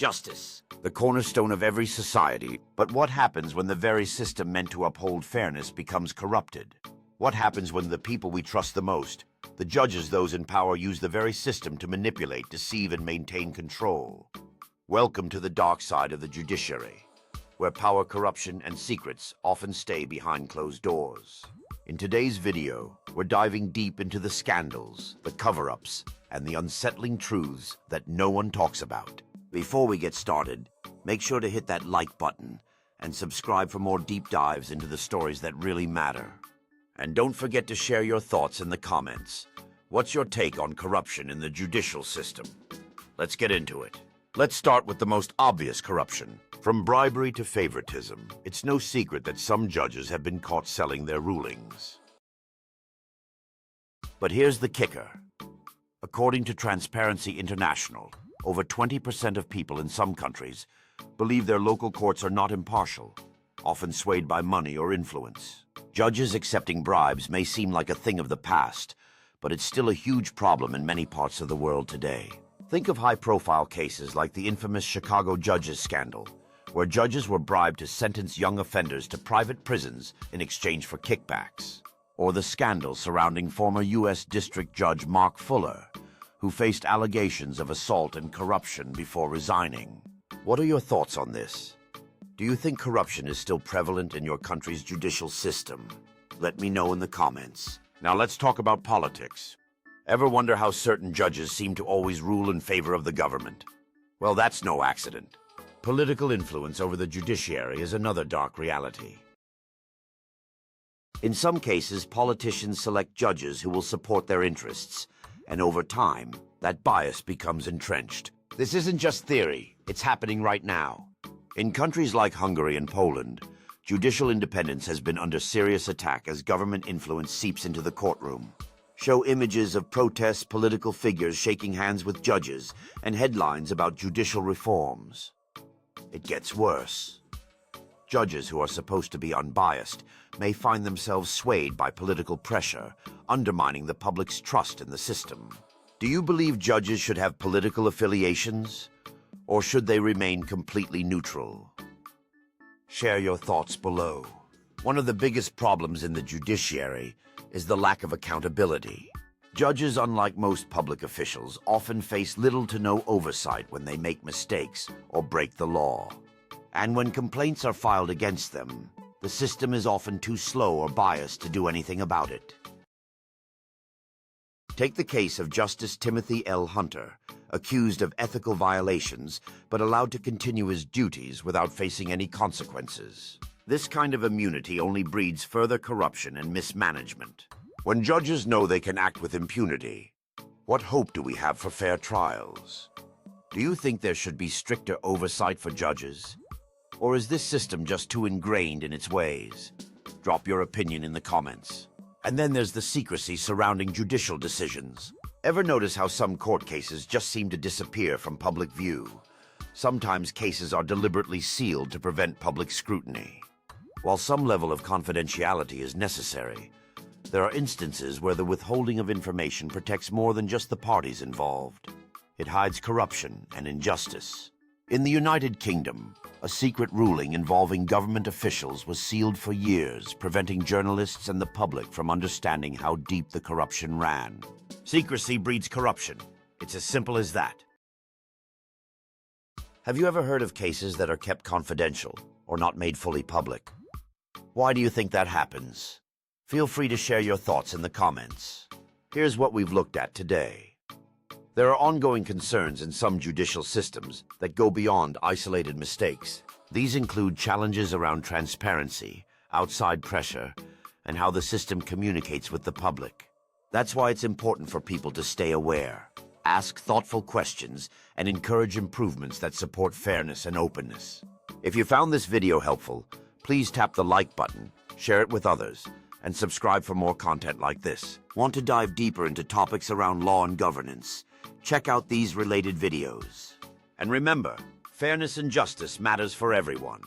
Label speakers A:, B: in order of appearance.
A: Justice, the cornerstone of every society. But what happens when the very system meant to uphold fairness becomes corrupted? What happens when the people we trust the most, the judges, those in power, use the very system to manipulate, deceive, and maintain control? Welcome to the dark side of the judiciary, where power, corruption, and secrets often stay behind closed doors. In today's video, we're diving deep into the scandals, the cover-ups, and the unsettling truths that no one talks about. Before we get started, make sure to hit that like button and subscribe for more deep dives into the stories that really matter. And don't forget to share your thoughts in the comments. What's your take on corruption in the judicial system? Let's get into it. Let's start with the most obvious corruption. From bribery to favoritism, it's no secret that some judges have been caught selling their rulings. But here's the kicker. According to Transparency International, over 20% of people in some countries believe their local courts are not impartial, often swayed by money or influence. Judges accepting bribes may seem like a thing of the past, but it's still a huge problem in many parts of the world today. Think of high-profile cases like the infamous Chicago judges scandal, where judges were bribed to sentence young offenders to private prisons in exchange for kickbacks. Or the scandal surrounding former U.S. District Judge Mark Fuller, who faced allegations of assault and corruption before resigning. What are your thoughts on this? Do you think corruption is still prevalent in your country's judicial system? Let me know in the comments. Now let's talk about politics. Ever wonder how certain judges seem to always rule in favor of the government? Well, that's no accident. Political influence over the judiciary is another dark reality. In some cases, politicians select judges who will support their interests, and over time, that bias becomes entrenched. This isn't just theory, it's happening right now. In countries like Hungary and Poland, judicial independence has been under serious attack as government influence seeps into the courtroom. Show images of protest political figures shaking hands with judges and headlines about judicial reforms. It gets worse. Judges who are supposed to be unbiased may find themselves swayed by political pressure, undermining the public's trust in the system. Do you believe judges should have political affiliations, or should they remain completely neutral? Share your thoughts below. One of the biggest problems in the judiciary is the lack of accountability. Judges, unlike most public officials, often face little to no oversight when they make mistakes or break the law. And when complaints are filed against them, the system is often too slow or biased to do anything about it. Take the case of Justice Timothy L. Hunter, accused of ethical violations but allowed to continue his duties without facing any consequences. This kind of immunity only breeds further corruption and mismanagement. When judges know they can act with impunity, what hope do we have for fair trials? Do you think there should be stricter oversight for judges? Or is this system just too ingrained in its ways? Drop your opinion in the comments. And then there's the secrecy surrounding judicial decisions. Ever notice how some court cases just seem to disappear from public view? Sometimes cases are deliberately sealed to prevent public scrutiny. While some level of confidentiality is necessary, there are instances where the withholding of information protects more than just the parties involved. It hides corruption and injustice. In the United Kingdom, a secret ruling involving government officials was sealed for years, preventing journalists and the public from understanding how deep the corruption ran. Secrecy breeds corruption. It's as simple as that. Have you ever heard of cases that are kept confidential or not made fully public? Why do you think that happens? Feel free to share your thoughts in the comments. Here's what we've looked at today. There are ongoing concerns in some judicial systems that go beyond isolated mistakes. These include challenges around transparency, outside pressure, and how the system communicates with the public. That's why it's important for people to stay aware, ask thoughtful questions, and encourage improvements that support fairness and openness. If you found this video helpful, please tap the like button, share it with others, and subscribe for more content like this. Want to dive deeper into topics around law and governance? Check out these related videos. And remember, fairness and justice matters for everyone.